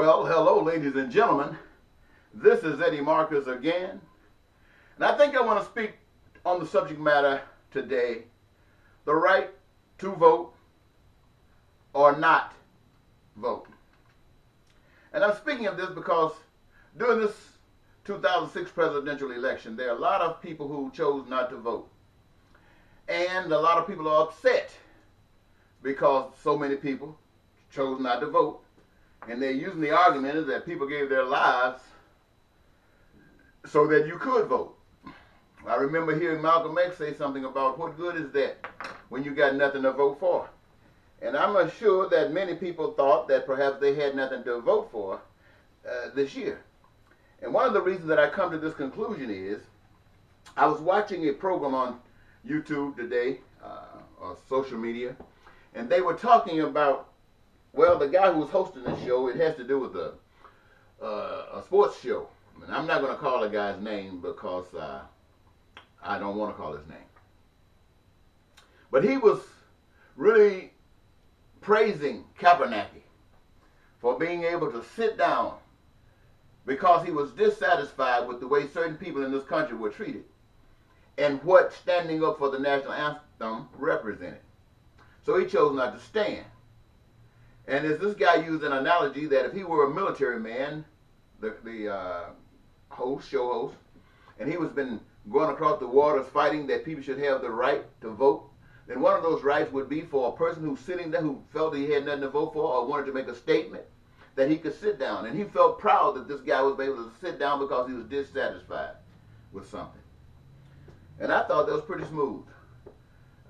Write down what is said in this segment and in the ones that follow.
Well, hello, ladies and gentlemen. This is Eddie Marcus again. And I think I want to speak on the subject matter today, the right to vote or not vote. And I'm speaking of this because during this 2006 presidential election, there are a lot of people who chose not to vote. And a lot of people are upset because so many people chose not to vote. And they're using the argument that people gave their lives so that you could vote. I remember hearing Malcolm X say something about what good is that when you got nothing to vote for. And I'm sure that many people thought that perhaps they had nothing to vote for this year. And one of the reasons that I come to this conclusion is I was watching a program on YouTube today, or social media, and they were talking about, well, the guy who was hosting the show, it has to do with a sports show. And I'm not going to call the guy's name because I don't want to call his name. But he was really praising Kaepernick for being able to sit down because he was dissatisfied with the way certain people in this country were treated and what standing up for the national anthem represented. So he chose not to stand. And as this guy used an analogy that if he were a military man, the show host, and he was been going across the waters fighting that people should have the right to vote, then one of those rights would be for a person who's sitting there who felt he had nothing to vote for or wanted to make a statement that he could sit down. And he felt proud that this guy was able to sit down because he was dissatisfied with something. And I thought that was pretty smooth.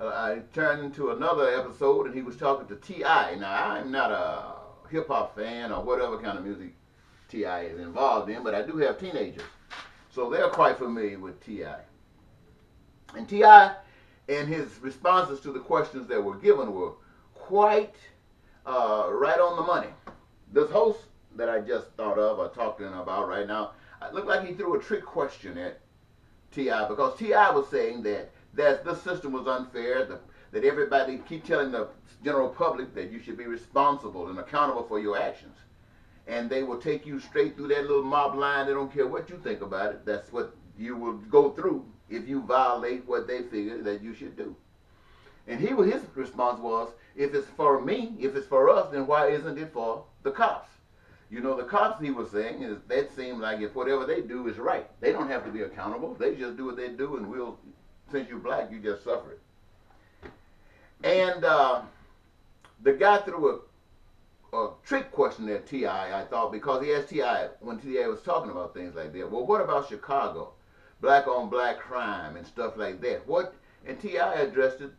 I turned to another episode and he was talking to T.I. Now, I'm not a hip-hop fan or whatever kind of music T.I. is involved in, but I do have teenagers. So they're quite familiar with T.I. And T.I. and his responses to the questions that were given were quite right on the money. This host that I just thought of or talking about right now, it looked like he threw a trick question at T.I. because T.I. was saying that this system was unfair, that everybody keep telling the general public that you should be responsible and accountable for your actions. And they will take you straight through that little mob line. They don't care what you think about it. That's what you will go through if you violate what they figure that you should do. And his response was, if it's for me, if it's for us, then why isn't it for the cops? You know, the cops, he was saying, is that seem like if whatever they do is right. They don't have to be accountable. They just do what they do, and since you're black, you just suffer it. And the guy threw a trick question at T.I., I thought, because he asked T.I., when T.I. was talking about things like that, well, what about Chicago? Black on black crime and stuff like that. And T.I. addressed it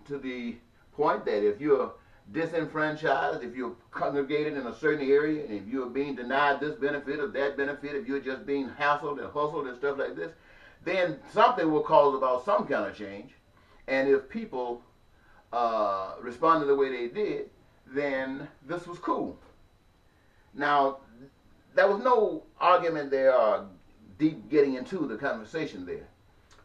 to the point that if you're disenfranchised, if you're congregated in a certain area, and if you're being denied this benefit or that benefit, if you're just being hassled and hustled and stuff like this, then something will cause about some kind of change. And if people responded the way they did, then this was cool. Now, there was no argument there or deep getting into the conversation there.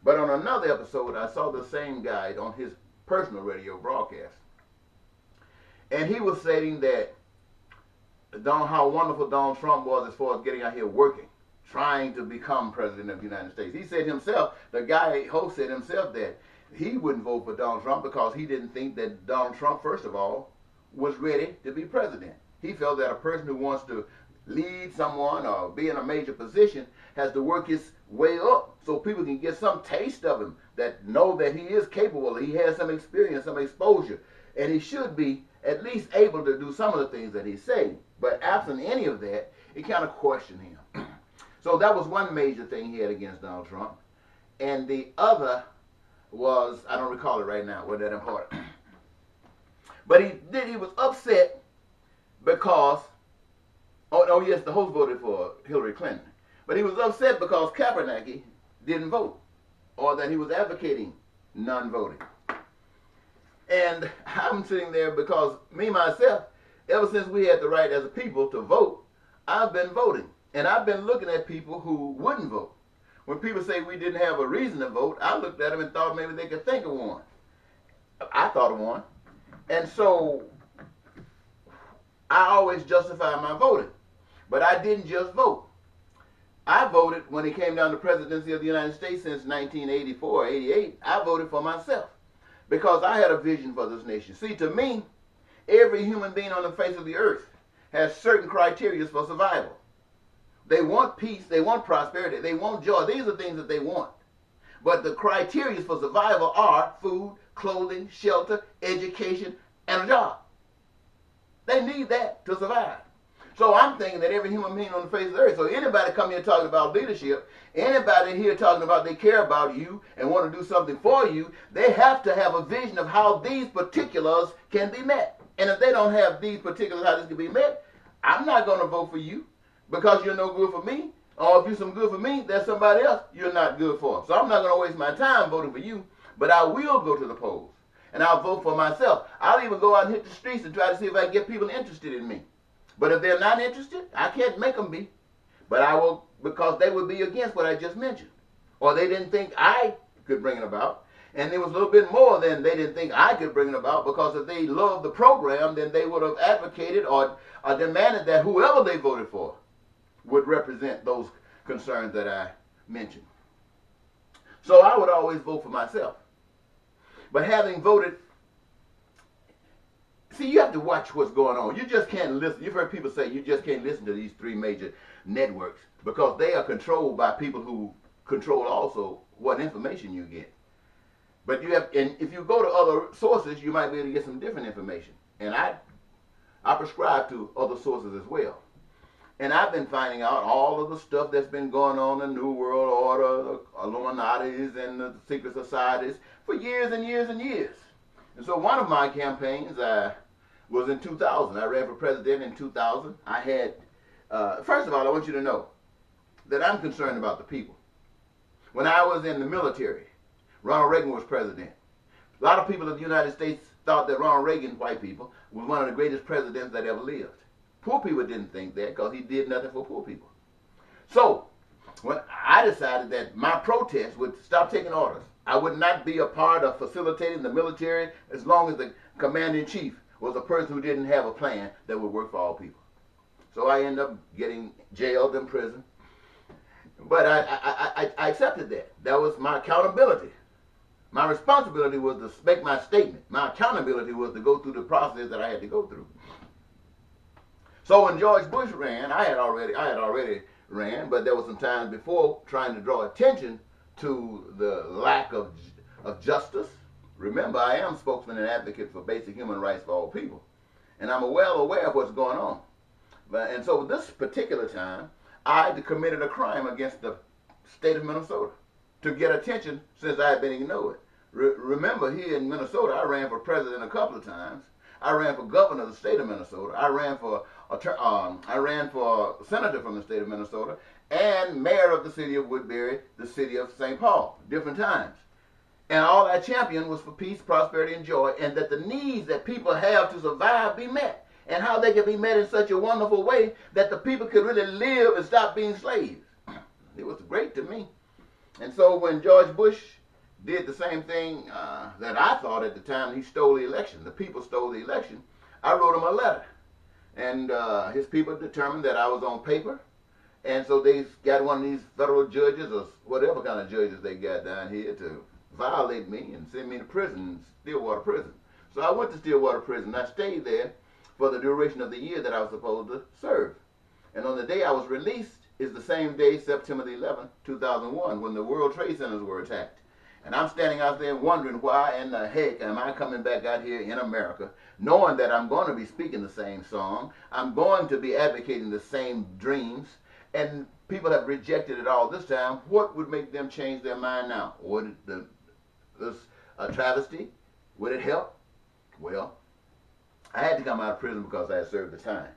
But on another episode, I saw the same guy on his personal radio broadcast. And he was saying that how wonderful Donald Trump was as far as getting out here working, trying to become president of the United States. He said himself, the guy host said himself that he wouldn't vote for Donald Trump because he didn't think that Donald Trump, first of all, was ready to be president. He felt that a person who wants to lead someone or be in a major position has to work his way up so people can get some taste of him, that know that he is capable, he has some experience, some exposure, and he should be at least able to do some of the things that he's saying. But absent any of that, it kind of questioned him. So that was one major thing he had against Donald Trump. And the other was, I don't recall it right now, wasn't that important. But he was upset because, oh yes, the host voted for Hillary Clinton. But he was upset because Kaepernick didn't vote, or that he was advocating non-voting. And I'm sitting there because me, myself, ever since we had the right as a people to vote, I've been voting. And I've been looking at people who wouldn't vote. When people say we didn't have a reason to vote, I looked at them and thought maybe they could think of one. I thought of one. And so I always justify my voting. But I didn't just vote. I voted when it came down to the presidency of the United States since 1984, 88. I voted for myself because I had a vision for this nation. See, to me, every human being on the face of the earth has certain criteria for survival. They want peace, they want prosperity, they want joy. These are things that they want. But the criteria for survival are food, clothing, shelter, education, and a job. They need that to survive. So I'm thinking that every human being on the face of the earth, so anybody come here talking about leadership, anybody here talking about they care about you and want to do something for you, they have to have a vision of how these particulars can be met. And if they don't have these particulars, how this can be met, I'm not going to vote for you because you're no good for me. Or if you're some good for me, there's somebody else you're not good for. So I'm not going to waste my time voting for you, but I will go to the polls. And I'll vote for myself. I'll even go out and hit the streets and try to see if I can get people interested in me. But if they're not interested, I can't make them be. But I will, because they would be against what I just mentioned. Or they didn't think I could bring it about. And there was a little bit more than they didn't think I could bring it about, because if they loved the program, then they would have advocated or demanded that whoever they voted for would represent those concerns that I mentioned. So I would always vote for myself. But having voted, see, you have to watch what's going on. You just can't listen. You've heard people say you just can't listen to these three major networks because they are controlled by people who control also what information you get. But you have, and if you go to other sources, you might be able to get some different information. And I prescribe to other sources as well. And I've been finding out all of the stuff that's been going on in the New World Order, the Illuminatis and the secret societies for years and years and years. And so one of my campaigns was in 2000. I ran for president in 2000. I had, first of all, I want you to know that I'm concerned about the people. When I was in the military, Ronald Reagan was president. A lot of people in the United States thought that Ronald Reagan, white people, was one of the greatest presidents that ever lived. Poor people didn't think that because he did nothing for poor people. So when I decided that my protest would stop taking orders, I would not be a part of facilitating the military as long as the commander-in-chief was a person who didn't have a plan that would work for all people. So I ended up getting jailed in prison. But I accepted that. That was my accountability. My responsibility was to make my statement. My accountability was to go through the process that I had to go through. So when George Bush ran, I had already ran, but there was some times before trying to draw attention to the lack of justice. Remember, I am spokesman and advocate for basic human rights for all people, and I'm well aware of what's going on. And so this particular time, I committed a crime against the state of Minnesota to get attention since I had been ignored. Remember, here in Minnesota, I ran for president a couple of times. I ran for governor of the state of Minnesota. I ran for senator from the state of Minnesota and mayor of the city of Woodbury, the city of St. Paul, different times. And all I championed was for peace, prosperity, and joy, and that the needs that people have to survive be met, and how they can be met in such a wonderful way that the people could really live and stop being slaves. It was great to me. And so when George Bush did the same thing that I thought at the time, he stole the election. The people stole the election. I wrote him a letter. And his people determined that I was on paper. And so they got one of these federal judges or whatever kind of judges they got down here to violate me and send me to prison, Stillwater Prison. So I went to Stillwater Prison. I stayed there for the duration of the year that I was supposed to serve. And on the day I was released is the same day, September the 11th, 2001, when the World Trade Centers were attacked. And I'm standing out there wondering why in the heck am I coming back out here in America, knowing that I'm going to be speaking the same song, I'm going to be advocating the same dreams, and people have rejected it all this time. What would make them change their mind now? Would this travesty, would it help? Well, I had to come out of prison because I had served the time.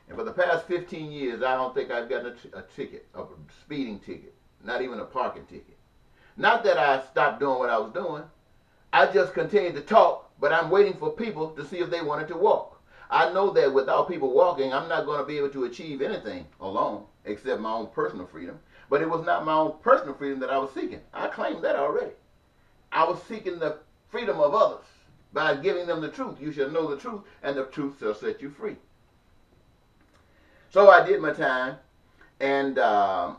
And for the past 15 years, I don't think I've gotten a ticket, a speeding ticket, not even a parking ticket. Not that I stopped doing what I was doing. I just continued to talk, but I'm waiting for people to see if they wanted to walk. I know that without people walking, I'm not going to be able to achieve anything alone, except my own personal freedom. But it was not my own personal freedom that I was seeking. I claimed that already. I was seeking the freedom of others by giving them the truth. You shall know the truth, and the truth shall set you free. So I did my time, and I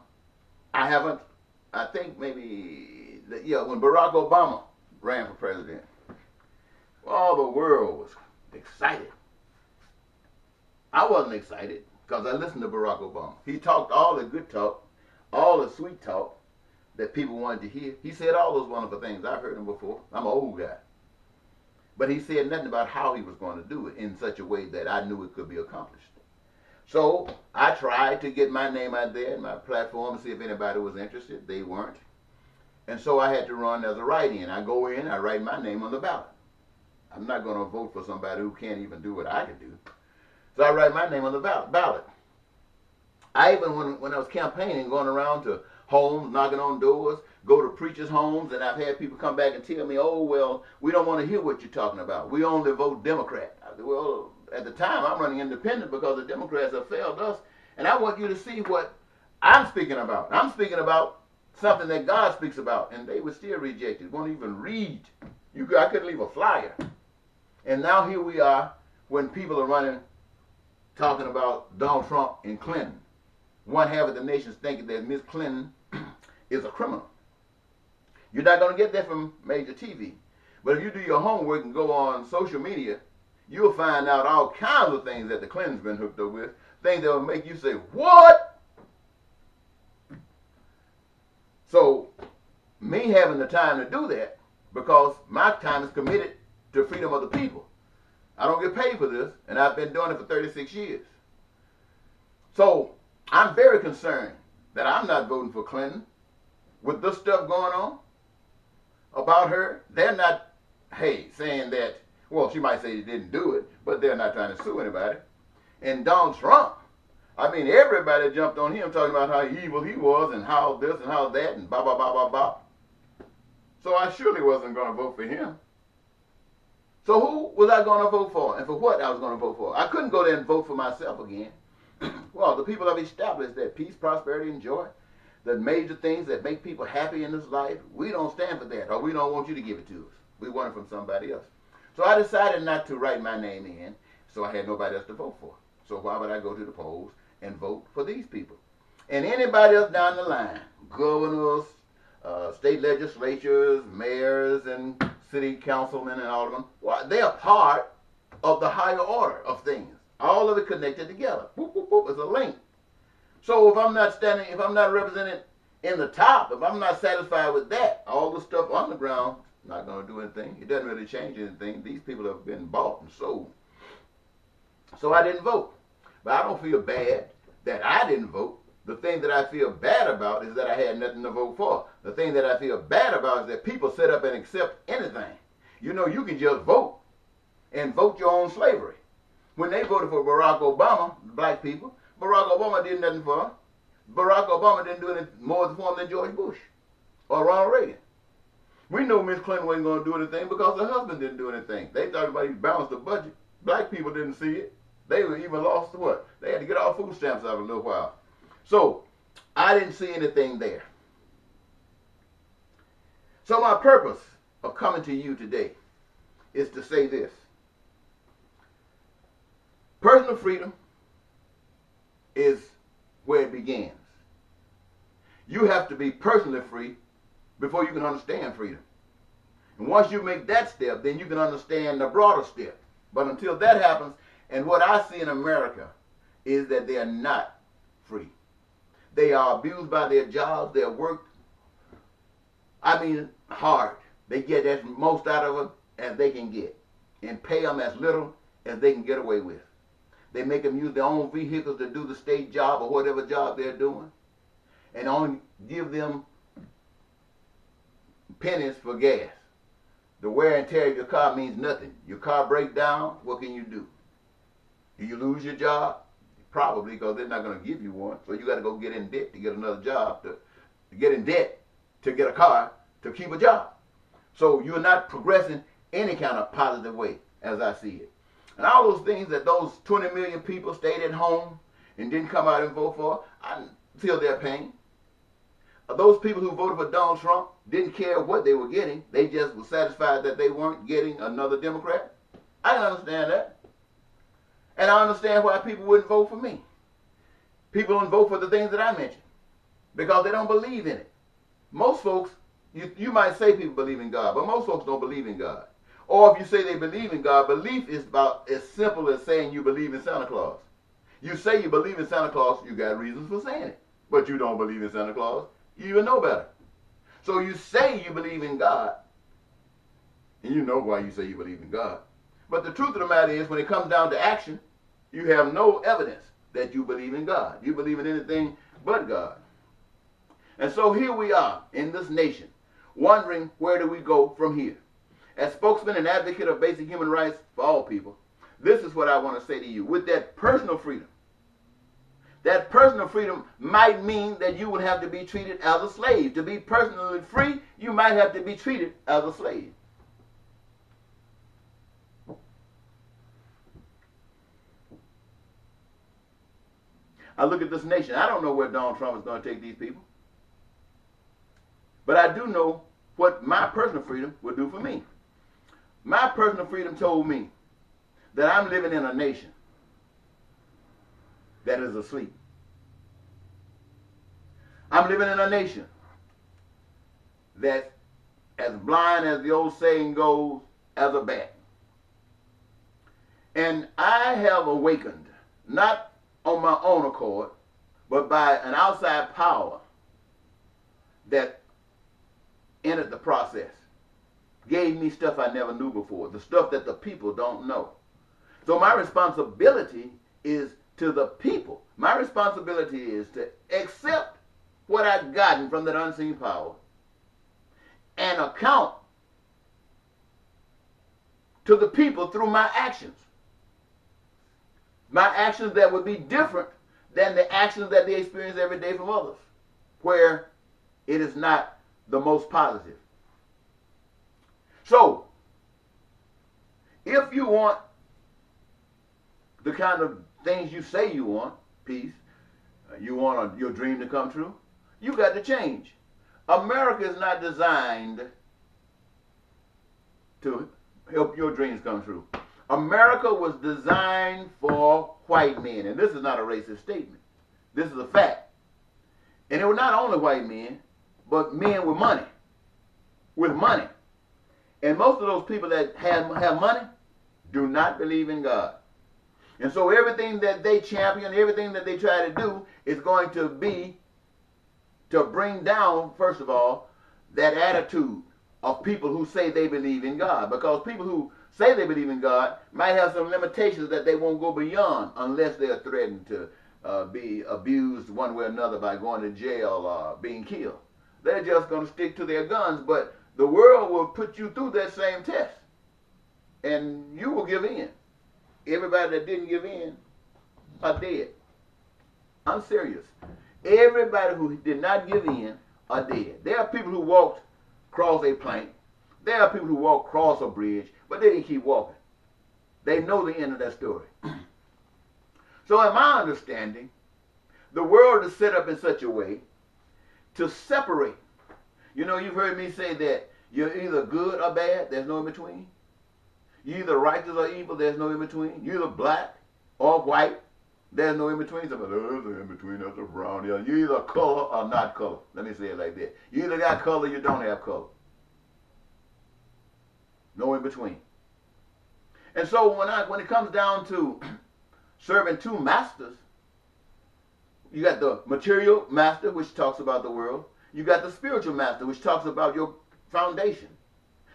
think maybe, yeah, when Barack Obama ran for president, all the world was excited. I wasn't excited because I listened to Barack Obama. He talked all the good talk, all the sweet talk that people wanted to hear. He said all those wonderful things. I've heard him before. I'm an old guy. But he said nothing about how he was going to do it in such a way that I knew it could be accomplished. So I tried to get my name out there in my platform to see if anybody was interested. They weren't. And so I had to run as a write-in. I go in, I write my name on the ballot. I'm not going to vote for somebody who can't even do what I can do. So I write my name on the ballot. I even, when I was campaigning, going around to homes, knocking on doors, go to preachers' homes, and I've had people come back and tell me, oh, well, we don't want to hear what you're talking about. We only vote Democrat. I said, well, at the time, I'm running independent because the Democrats have failed us, and I want you to see what I'm speaking about. I'm speaking about something that God speaks about, and they were still rejected, won't even read. I couldn't leave a flyer. And now here we are when people are running, talking about Donald Trump and Clinton. One half of the nation's thinking that Miss Clinton is a criminal. You're not going to get that from major TV. But if you do your homework and go on social media, you'll find out all kinds of things that the Clintons been hooked up with, things that will make you say, what? So, me having the time to do that, because my time is committed to freedom of the people. I don't get paid for this, and I've been doing it for 36 years. So, I'm very concerned that I'm not voting for Clinton. With this stuff going on about her, they're not, saying that, well, she might say she didn't do it, but they're not trying to sue anybody. And Donald Trump, I mean, everybody jumped on him talking about how evil he was and how this and how that and blah, blah, blah, blah, blah. So I surely wasn't going to vote for him. So who was I going to vote for, and for what I was going to vote for? I couldn't go there and vote for myself again. Well, the people have established that peace, prosperity, and joy, the major things that make people happy in this life, we don't stand for that, or we don't want you to give it to us. We want it from somebody else. So I decided not to write my name in, so I had nobody else to vote for. So why would I go to the polls and vote for these people? And anybody else down the line, governors, state legislatures, mayors, and city councilmen and all of them, well, they are part of the higher order of things. All of it connected together. Boop, boop, boop, it's a link. So if I'm not represented in the top, if I'm not satisfied with that, all the stuff on the ground, not going to do anything. It doesn't really change anything. These people have been bought and sold. So I didn't vote. But I don't feel bad that I didn't vote. The thing that I feel bad about is that I had nothing to vote for. The thing that I feel bad about is that people sit up and accept anything. You know, you can just vote and vote your own slavery. When they voted for Barack Obama, black people, Barack Obama did nothing for them. Barack Obama didn't do anything more for them than George Bush or Ronald Reagan. We know Miss Clinton wasn't going to do anything because her husband didn't do anything. They thought about he balanced the budget. Black people didn't see it. They were even lost to what? They had to get all food stamps out of a little while. So, I didn't see anything there. So my purpose of coming to you today is to say this. Personal freedom is where it begins. You have to be personally free before you can understand freedom. And once you make that step, then you can understand the broader step. But until that happens, and what I see in America is that they are not free. They are abused by their jobs, their work. I mean, hard. They get as most out of them as they can get and pay them as little as they can get away with. They make them use their own vehicles to do the state job or whatever job they're doing, and only give them pennies for gas. The wear and tear of your car means nothing. Your car breaks down, what can you do? Do you lose your job? Probably, because they're not going to give you one. So you got to go get in debt to get another job, to get in debt to get a car, to keep a job. So you're not progressing any kind of positive way, as I see it. And all those things that those 20 million people stayed at home and didn't come out and vote for, I feel their pain. Those people who voted for Donald Trump didn't care what they were getting. They just were satisfied that they weren't getting another Democrat. I can understand that. And I understand why people wouldn't vote for me. People don't vote for the things that I mentioned because they don't believe in it. Most folks, you might say people believe in God, but most folks don't believe in God. Or if you say they believe in God, belief is about as simple as saying you believe in Santa Claus. You say you believe in Santa Claus, you got reasons for saying it. But you don't believe in Santa Claus, you even know better. So you say you believe in God, and you know why you say you believe in God. But the truth of the matter is, when it comes down to action, you have no evidence that you believe in God. You believe in anything but God. And so here we are in this nation, wondering where do we go from here. As spokesman and advocate of basic human rights for all people, this is what I want to say to you. With that personal freedom might mean that you would have to be treated as a slave. To be personally free, you might have to be treated as a slave. I look at this nation. I don't know where Donald Trump is going to take these people. But I do know what my personal freedom will do for me. My personal freedom told me that I'm living in a nation that is asleep. I'm living in a nation that's as blind, as the old saying goes, as a bat. And I have awakened, not on my own accord, but by an outside power that entered the process, gave me stuff I never knew before, the stuff that the people don't know. So my responsibility is to the people. My responsibility is to accept what I've gotten from that unseen power and account to the people through my actions. My actions that would be different than the actions that they experience every day from others, where it is not the most positive. So, if you want the kind of things you say you want, peace, you want your dream to come true, you got to change. America is not designed to help your dreams come true. America was designed for white men, and this is not a racist statement. This is a fact. And it was not only white men, but men with money. With money. And most of those people that have money do not believe in God. And so everything that they champion, everything that they try to do is going to be to bring down, first of all, that attitude of people who say they believe in God. Because people who say they believe in God might have some limitations that they won't go beyond unless they are threatened to be abused one way or another by going to jail or being killed. They're just going to stick to their guns, but the world will put you through that same test, and you will give in. Everybody that didn't give in are dead. I'm serious. Everybody who did not give in are dead. There are people who walked across a plank. There are people who walked across a bridge, but they didn't keep walking. They know the end of that story. So in my understanding, the world is set up in such a way to separate. You know, you've heard me say that you're either good or bad, there's no in between. You're either righteous or evil, there's no in between. You're either black or white, there's no in between. Somebody, there's an in between, that's a brown. Yeah, you're either color or not color. Let me say it like that. You either got color, you don't have color. No in between. And so when it comes down to serving two masters, you got the material master, which talks about the world. You got the spiritual master, which talks about your foundation.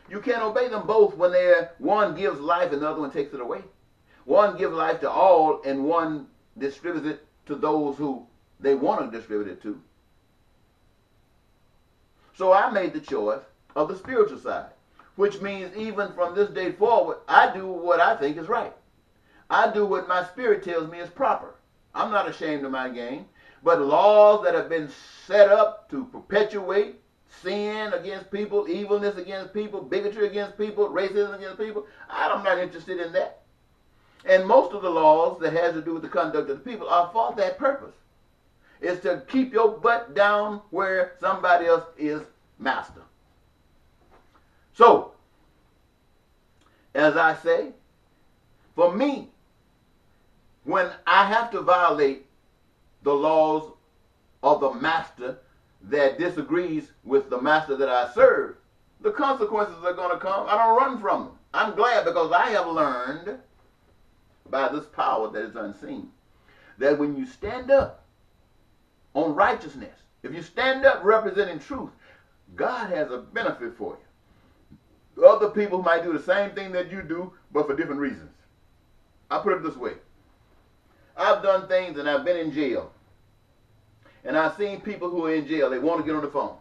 You can't obey them both when one gives life and the other one takes it away. One gives life to all and one distributes it to those who they want to distribute it to. So I made the choice of the spiritual side, which means even from this day forward, I do what I think is right. I do what my spirit tells me is proper. I'm not ashamed of my game. But laws that have been set up to perpetuate sin against people, evilness against people, bigotry against people, racism against people, I'm not interested in that. And most of the laws that has to do with the conduct of the people are for that purpose. It's to keep your butt down where somebody else is master. So, as I say, for me, when I have to violate the laws of the master that disagrees with the master that I serve, the consequences are going to come. I don't run from them. I'm glad because I have learned by this power that is unseen that when you stand up on righteousness, if you stand up representing truth, God has a benefit for you. Other people might do the same thing that you do, but for different reasons. I put it this way. I've done things and I've been in jail. And I've seen people who are in jail, they want to get on the phone.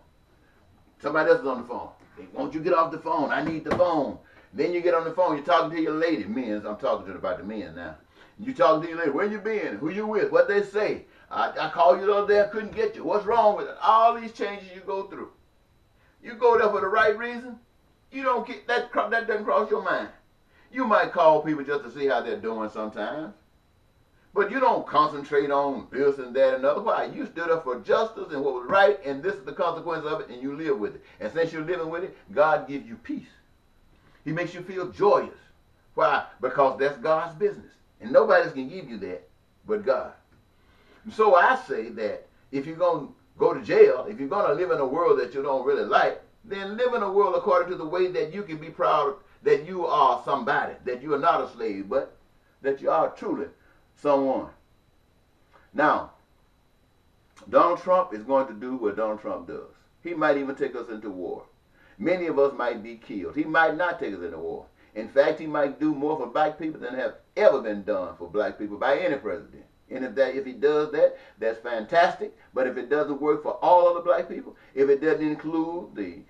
Somebody else is on the phone. They want you to get off the phone. I need the phone. Then you get on the phone, you're talking to your lady. Men, I'm talking to about the men now. You talking to your lady, where you been? Who you with? What they say? I called you the other day, I couldn't get you. What's wrong with it? All these changes you go through. You go there for the right reason. You don't get that doesn't cross your mind. You might call people just to see how they're doing sometimes. But you don't concentrate on this and that and other. Why? You stood up for justice and what was right, and this is the consequence of it, and you live with it. And since you're living with it, God gives you peace. He makes you feel joyous. Why? Because that's God's business. And nobody else can give you that but God. And so I say that if you're going to go to jail, if you're going to live in a world that you don't really like, then live in a world according to the way that you can be proud that you are somebody, that you are not a slave, but that you are truly someone. Now, Donald Trump is going to do what Donald Trump does. He might even take us into war. Many of us might be killed. He might not take us into war. In fact, he might do more for black people than have ever been done for black people by any president. And if he does that, that's fantastic. But if it doesn't work for all of the black people, if it doesn't include the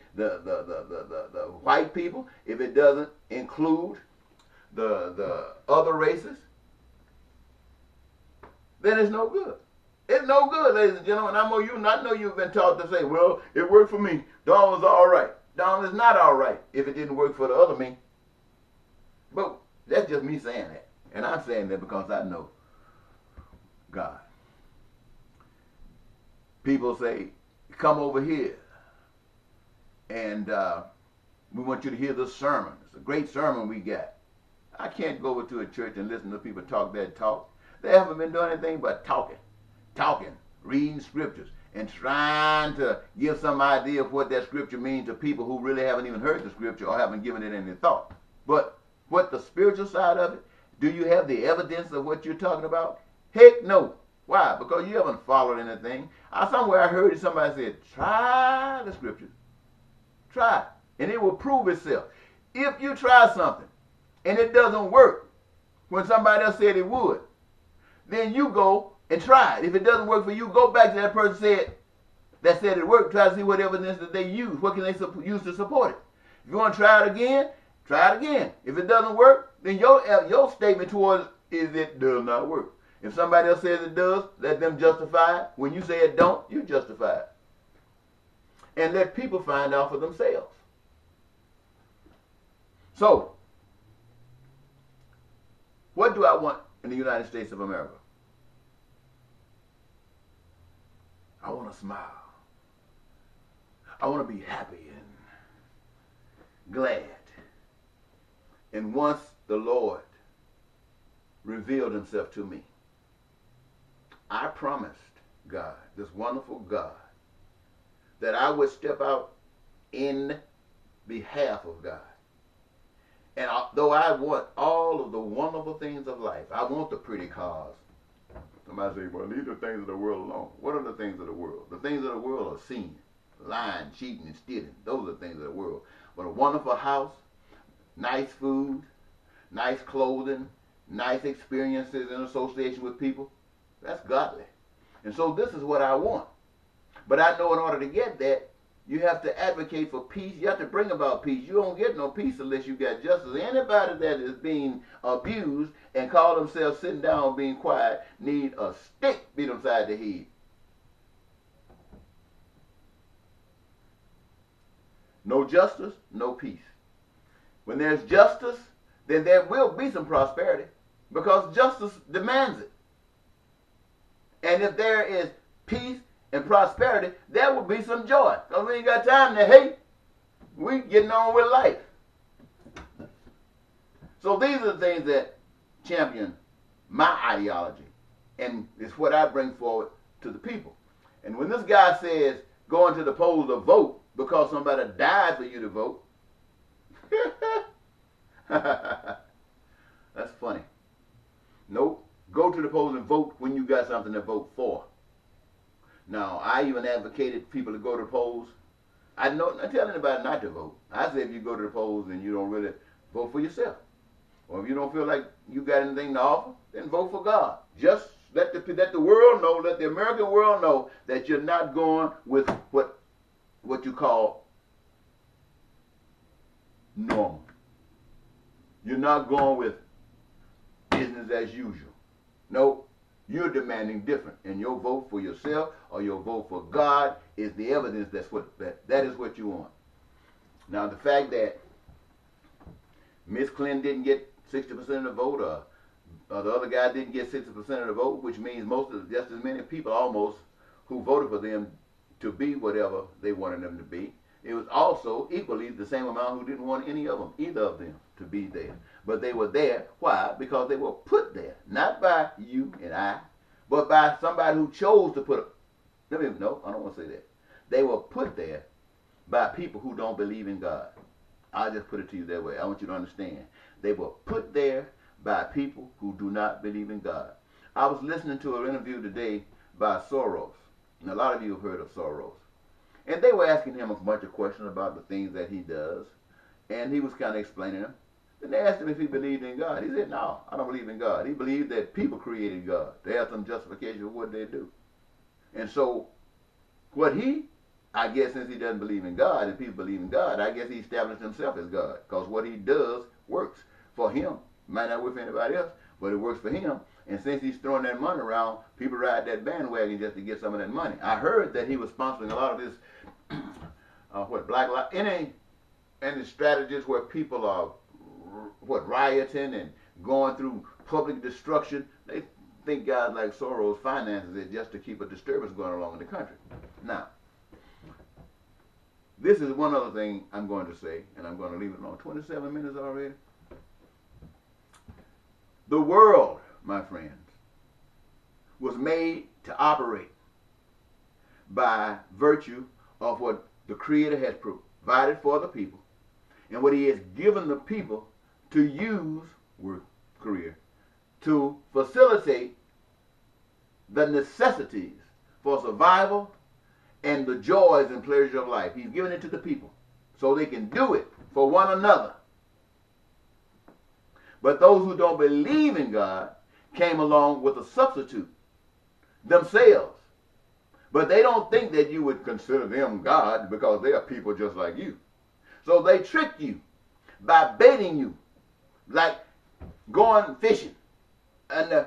white people, if it doesn't include the other races, then it's no good. It's no good, ladies and gentlemen. I know you've been taught to say, well, it worked for me. Donald's all right. Donald is not all right if it didn't work for the other me. But that's just me saying that. And I'm saying that because I know God. People say, come over here and we want you to hear this sermon. It's a great sermon we got. I can't go over to a church and listen to people talk that talk. They haven't been doing anything but talking, reading scriptures, and trying to give some idea of what that scripture means to people who really haven't even heard the scripture or haven't given it any thought. But what the spiritual side of it, do you have the evidence of what you're talking about? Heck no. Why? Because you haven't followed anything. Somewhere I heard somebody said, try the scriptures. Try. And it will prove itself. If you try something and it doesn't work when somebody else said it would, then you go and try it. If it doesn't work for you, go back to that person that said it worked. Try to see what evidence that they use. What can they use to support it? If you want to try it again, try it again. If it doesn't work, then your statement towards it does not work. If somebody else says it does, let them justify it. When you say it don't, you justify it. And let people find out for themselves. So, what do I want in the United States of America? I want to smile. I want to be happy and glad. And once the Lord revealed himself to me, I promised God, this wonderful God, that I would step out in behalf of God. And though I want all of the wonderful things of life, I want the pretty cars. Somebody say, well, leave the things of the world alone. What are the things of the world? The things of the world are sin, lying, cheating, and stealing. Those are the things of the world. But a wonderful house, nice food, nice clothing, nice experiences in association with people, that's godly. And so this is what I want. But I know in order to get that, you have to advocate for peace. You have to bring about peace. You don't get no peace unless you got justice. Anybody that is being abused and call themselves sitting down being quiet need a stick beat upside the head. No justice, no peace. When there's justice, then there will be some prosperity because justice demands it. And if there is peace and prosperity, there will be some joy. Because we ain't got time to hate. We getting on with life. So these are the things that champion my ideology. And it's what I bring forward to the people. And when this guy says go into the polls to vote because somebody died for you to vote, that's funny. Nope. Go to the polls and vote when you got something to vote for. Now, I even advocated people to go to the polls. I tell anybody not to vote. I say if you go to the polls and you don't really vote for yourself, or if you don't feel like you got anything to offer, then vote for God. Just let the world know, let the American world know that you're not going with what you call normal. You're not going with business as usual. No, you're demanding different, and your vote for yourself or your vote for God is the evidence that is what you want. Now, the fact that Miss Clinton didn't get 60% of the vote, or the other guy didn't get 60% of the vote, which means just as many people almost who voted for them to be whatever they wanted them to be. It was also equally the same amount who didn't want either of them to be there. But they were there. Why? Because they were put there, not by you and I, but by somebody who chose to put them. No, I don't want to say that. They were put there by people who don't believe in God. I'll just put it to you that way. I want you to understand. They were put there by people who do not believe in God. I was listening to an interview today by Soros, and a lot of you have heard of Soros. And they were asking him a bunch of questions about the things that he does, and he was kind of explaining them. Then they asked him if he believed in God. He said, no, I don't believe in God. He believed that people created God. They have some justification for what they do. And so, I guess since he doesn't believe in God, and people believe in God, I guess he established himself as God. Because what he does works for him. Might not work for anybody else, but it works for him. And since he's throwing that money around, people ride that bandwagon just to get some of that money. I heard that he was sponsoring a lot of this, any strategies where people are, rioting and going through public destruction. They think guys like Soros finances it just to keep a disturbance going along in the country. Now, this is one other thing I'm going to say, and I'm going to leave it alone. 27 minutes already. The world, my friends, was made to operate by virtue of what the Creator has provided for the people and what He has given the people to use, to facilitate the necessities for survival and the joys and pleasures of life. He's given it to the people so they can do it for one another. But those who don't believe in God came along with a substitute, themselves. But they don't think that you would consider them God because they are people just like you. So they trick you by baiting you, like going fishing. And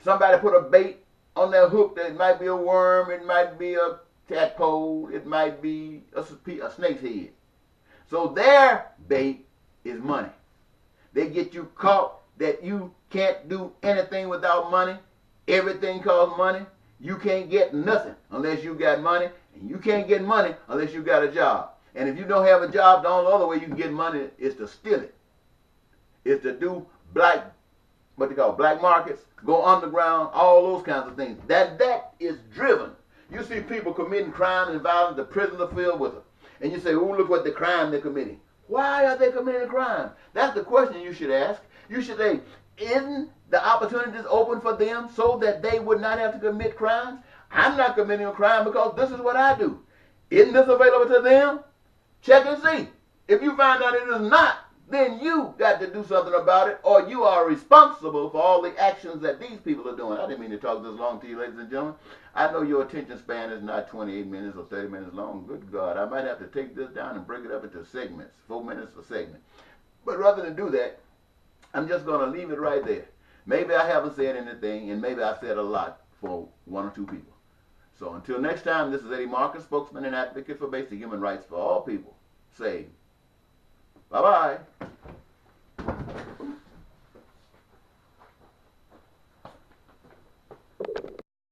somebody put a bait on their hook that might be a worm, it might be a tadpole, it might be a snake's head. So their bait is money. They get you caught that you can't do anything without money. Everything costs money. You can't get nothing unless you got money. And you can't get money unless you got a job. And if you don't have a job, the only other way you can get money is to steal it. Is to do black markets, go underground, all those kinds of things. That is driven. You see people committing crime and violence, the prisons are filled with them. And you say, oh, look what the crime they're committing. Why are they committing a crime? That's the question you should ask. You should say, isn't the opportunities open for them so that they would not have to commit crimes? I'm not committing a crime because this is what I do. Isn't this available to them? Check and see. If you find out it is not, then you got to do something about it, or you are responsible for all the actions that these people are doing. I didn't mean to talk this long to you, ladies and gentlemen. I know your attention span is not 28 minutes or 30 minutes long. Good God, I might have to take this down and break it up into segments, 4 minutes a segment. But rather than do that, I'm just going to leave it right there. Maybe I haven't said anything, and maybe I said a lot for one or two people. So until next time, this is Eddie Marcus, spokesman and advocate for basic human rights for all people. Say, bye-bye.